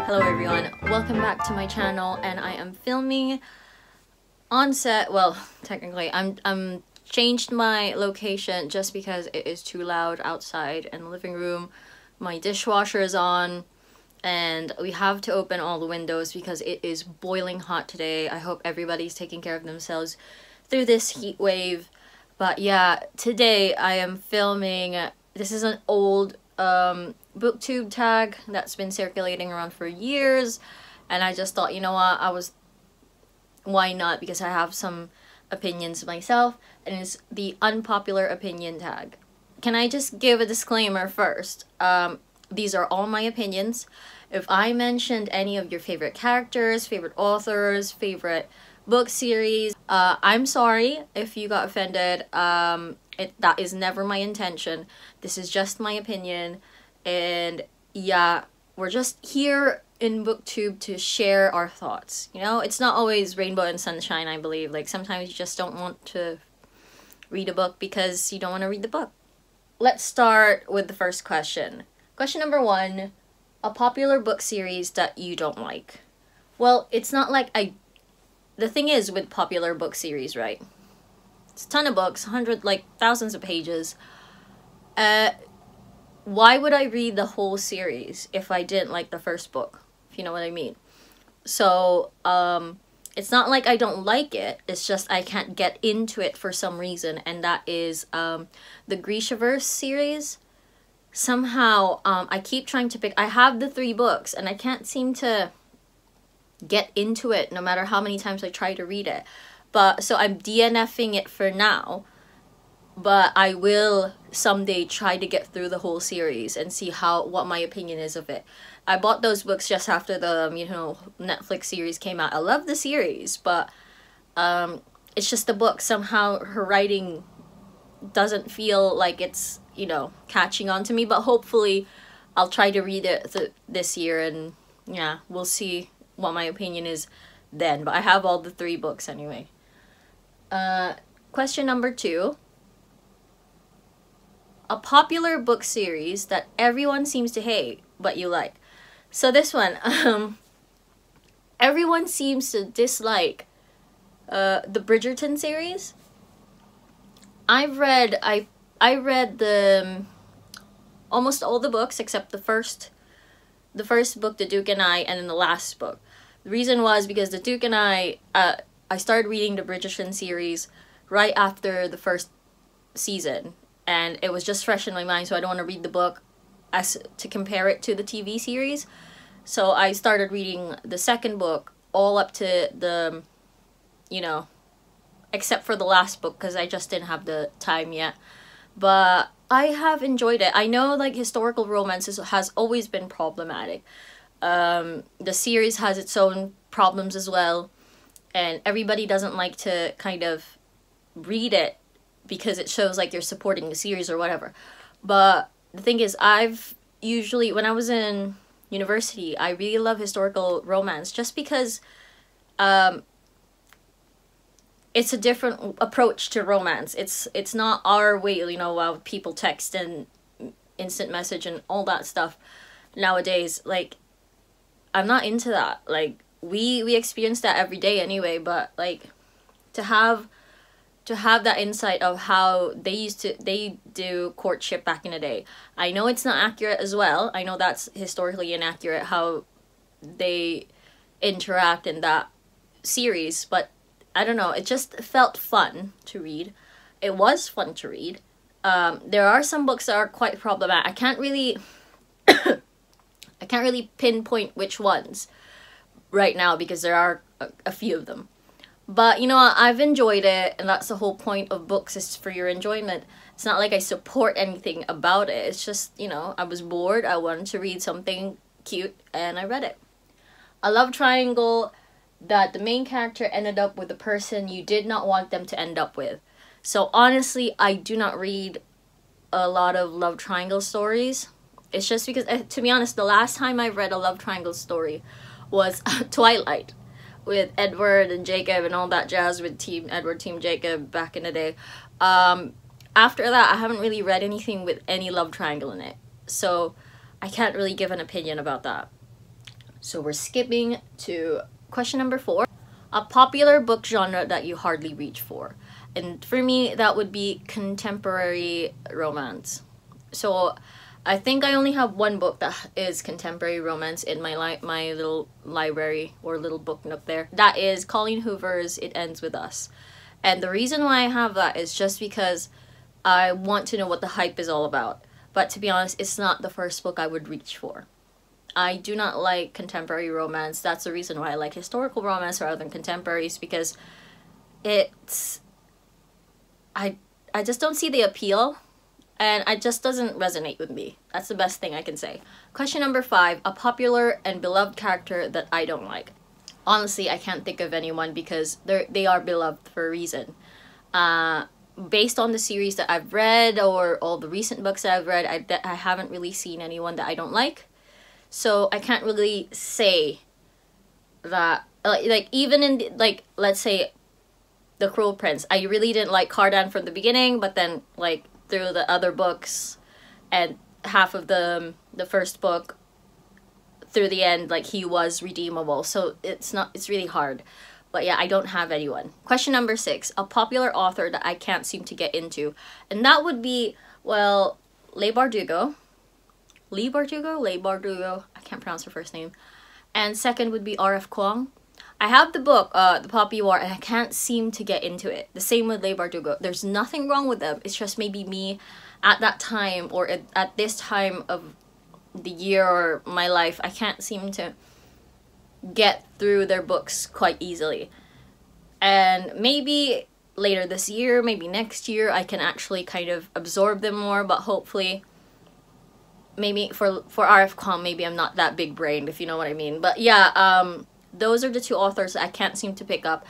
Hello everyone, welcome back to my channel, and I am filming on set. Well, technically I'm changed my location just because it is too loud outside in the living room. My dishwasher is on and we have to open all the windows because it is boiling hot today. I hope everybody's taking care of themselves through this heat wave. But yeah, today I am filming. This is an old booktube tag that's been circulating around for years, and I just thought, you know what, why not, because I have some opinions myself, and it's the unpopular opinion tag. Can I just give a disclaimer first? These are all my opinions. If I mentioned any of your favorite characters, favorite authors, favorite book series, I'm sorry if you got offended. That is never my intention. This is just my opinion, and yeah, we're just here in booktube to share our thoughts. You know, it's not always rainbow and sunshine, I believe. Like, sometimes you just don't want to read a book because you don't want to read the book. Let's start with the first question. Question number 1, a popular book series that you don't like. Well, it's not like the thing is with popular book series, right? It's a ton of books, thousands of pages. Why would I read the whole series if I didn't like the first book? If you know what I mean. So, it's not like I don't like it. It's just I can't get into it for some reason, and that is the Grishaverse series. Somehow, I keep trying to pick. I have the 3 books, and I can't seem to get into it no matter how many times I try to read it. But so I'm DNFing it for now, but I will someday try to get through the whole series and see what my opinion is of it. I bought those books just after the Netflix series came out. I love the series, but it's just the book. Somehow her writing doesn't feel like it's catching on to me. But hopefully I'll try to read it this year, and yeah, we'll see what my opinion is then. But I have all the 3 books anyway. Question number 2. A popular book series that everyone seems to hate, but you like. So this one, everyone seems to dislike the Bridgerton series. I read the almost all the books except the first book, The Duke and I, and then the last book. The reason was because The Duke and I started reading the Bridgerton series right after the first season, and it was just fresh in my mind, so I don't want to read the book to compare it to the TV series. So I started reading the second book all up to the, except for the last book because I just didn't have the time yet. But I have enjoyed it. I know historical romances has always been problematic. The series has its own problems as well, and everybody doesn't like to kind of read it because it shows like you're supporting the series or whatever. But the thing is, when I was in university, I really love historical romance just because it's a different approach to romance. It's not our way, how people text and instant message and all that stuff nowadays. Like, I'm not into that. Like, we experience that every day anyway, but to have that insight of how they do courtship back in the day. I know it's not accurate as well. I know that's historically inaccurate how they interact in that series, but I don't know, it just felt fun to read. It was fun to read. There are some books that are quite problematic. I can't really pinpoint which ones right now because there are a few of them. But I've enjoyed it, and that's the whole point of books, is for your enjoyment. It's not like I support anything about it. It's just, I was bored, I wanted to read something cute, and I read it. A love triangle that the main character ended up with the person you did not want them to end up with. So honestly, I do not read a lot of love triangle stories. It's just because, to be honest, the last time I read a love triangle story was Twilight, with Edward and Jacob and all that jazz with Team Edward, Team Jacob back in the day. after that, I haven't really read anything with any love triangle in it. So I can't really give an opinion about that. So we're skipping to question number 4. A popular book genre that you hardly reach for. And for me, that would be contemporary romance. So I think I only have one book that is contemporary romance in my my little library or little book nook there. That is Colleen Hoover's It Ends With Us. And the reason why I have that is just because I want to know what the hype is all about. But to be honest, it's not the first book I would reach for. I do not like contemporary romance. That's the reason why I like historical romance rather than contemporaries, because it's... I just don't see the appeal, and it just doesn't resonate with me. That's the best thing I can say. Question number 5. A popular and beloved character that I don't like. Honestly, I can't think of anyone because they are beloved for a reason. Based on the series that I've read or all the recent books that I've read, I haven't really seen anyone that I don't like. So I can't really say that, like even in, like, let's say The Cruel Prince, I really didn't like Cardan from the beginning, but then, like, through the other books and half of the first book through the end, like, he was redeemable. So it's really hard. But yeah, I don't have anyone. Question number 6. A popular author that I can't seem to get into. And that would be, well, Leigh Bardugo. I can't pronounce her first name. And second would be R.F. Kuang. I have the book, The Poppy War, and I can't seem to get into it. The same with Leigh Bardugo. There's nothing wrong with them. It's just maybe me at that time or at this time of the year or my life, I can't seem to get through their books quite easily. And maybe later this year, maybe next year, I can actually kind of absorb them more, but hopefully maybe for R.F. Kuang, maybe I'm not that big brained, if you know what I mean. But yeah, those are the 2 authors that I can't seem to pick up.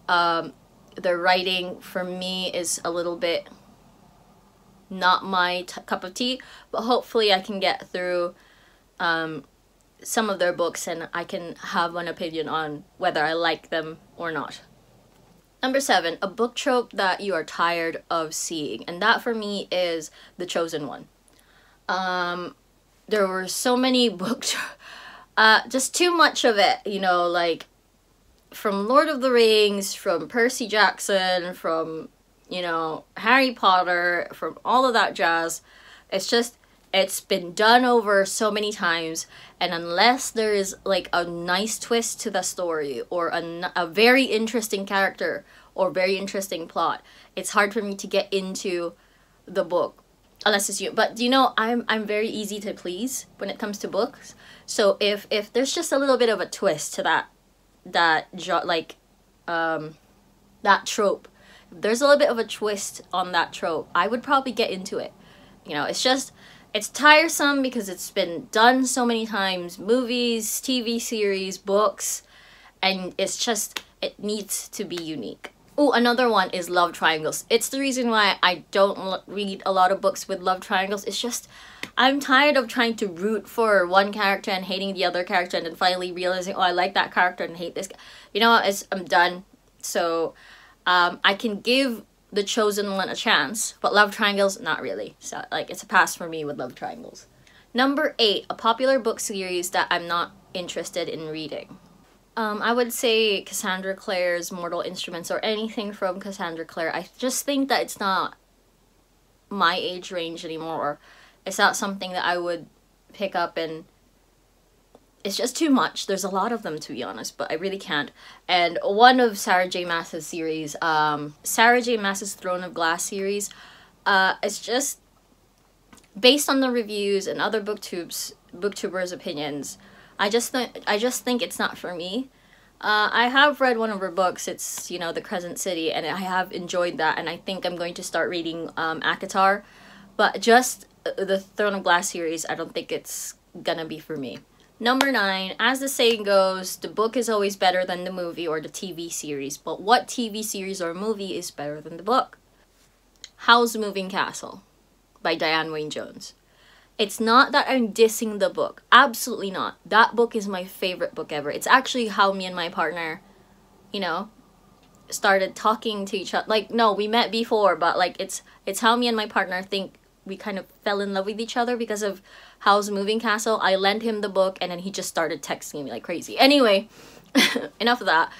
Their writing for me is a little bit not my cup of tea, but hopefully I can get through some of their books and I can have an opinion on whether I like them or not. Number 7, a book trope that you are tired of seeing. And that for me is The Chosen One. There were so many books, just too much of it, you know, like from Lord of the Rings, from Percy Jackson, from, you know, Harry Potter, from all of that jazz. It's been done over so many times, and unless there is like a nice twist to the story or a very interesting character or very interesting plot, it's hard for me to get into the book. Unless it's you, but you know, I'm very easy to please when it comes to books. So if there's just a little bit of a twist to that trope, if there's a little bit of a twist on that trope, I would probably get into it. You know, it's tiresome because it's been done so many times, movies, TV series, books, and it needs to be unique. Oh, another one is love triangles. It's the reason why I don't read a lot of books with love triangles. It's just, I'm tired of trying to root for one character and hating the other character and then finally realizing, oh, I like that character and hate this. You know what, I'm done. So, I can give The Chosen One a chance, but love triangles, not really. So, like, it's a pass for me with love triangles. Number 8, a popular book series that I'm not interested in reading. I would say Cassandra Clare's Mortal Instruments or anything from Cassandra Clare. I just think that it's not my age range anymore. It's not something that I would pick up, and it's just too much. There's a lot of them, to be honest, but I really can't. And one of Sarah J. Maas's series, Sarah J. Maas's Throne of Glass series, it's just based on the reviews and other booktubers' opinions. I just think it's not for me. I have read one of her books. It's, you know, The Crescent City, and I have enjoyed that, and I think I'm going to start reading ACOTAR. But just the Throne of Glass series, I don't think it's gonna be for me. Number 9, as the saying goes, the book is always better than the movie or the TV series. But what TV series or movie is better than the book? Howl's Moving Castle by Diane Wayne Jones. It's not that I'm dissing the book. Absolutely not. That book is my favorite book ever. It's actually how me and my partner, you know, started talking to each other. Like, no, we met before, but like it's how me and my partner think we kind of fell in love with each other because of Howl's Moving Castle. I lent him the book and then he just started texting me like crazy. Anyway, enough of that.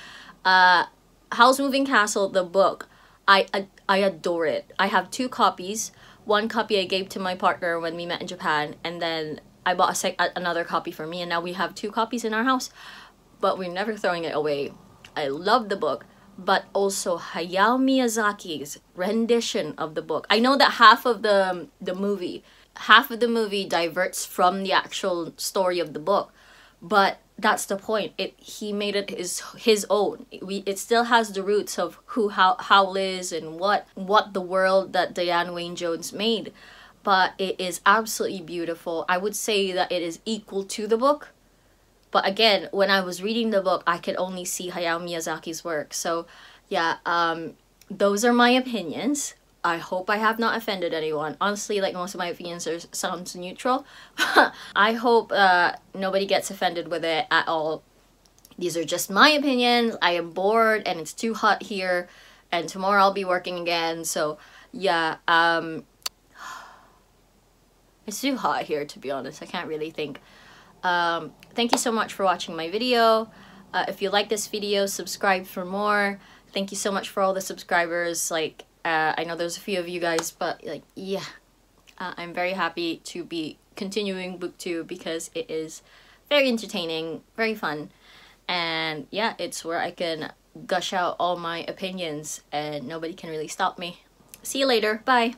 Howl's Moving Castle, the book, I adore it. I have 2 copies. One copy I gave to my partner when we met in Japan, and then I bought another copy for me, and now we have 2 copies in our house, but we're never throwing it away. I love the book, but also Hayao Miyazaki's rendition of the book. I know that half of the movie diverts from the actual story of the book, but that's the point. He made it his own. It still has the roots of who Howl is and what the world that Diane Wayne Jones made, but it is absolutely beautiful. I would say that it is equal to the book, but again, when I was reading the book, I could only see Hayao Miyazaki's work. So yeah, those are my opinions. I hope I have not offended anyone. Honestly, like, most of my opinions sounds neutral. I hope nobody gets offended with it at all. These are just my opinions. I am bored and it's too hot here, and tomorrow I'll be working again. So yeah, it's too hot here, to be honest. I can't really think. Thank you so much for watching my video. If you like this video, subscribe for more. Thank you so much for all the subscribers. Like, I know there's a few of you guys, but like, yeah, I'm very happy to be continuing booktube because it is very entertaining, very fun, and yeah, it's where I can gush out all my opinions and nobody can really stop me. See you later. Bye.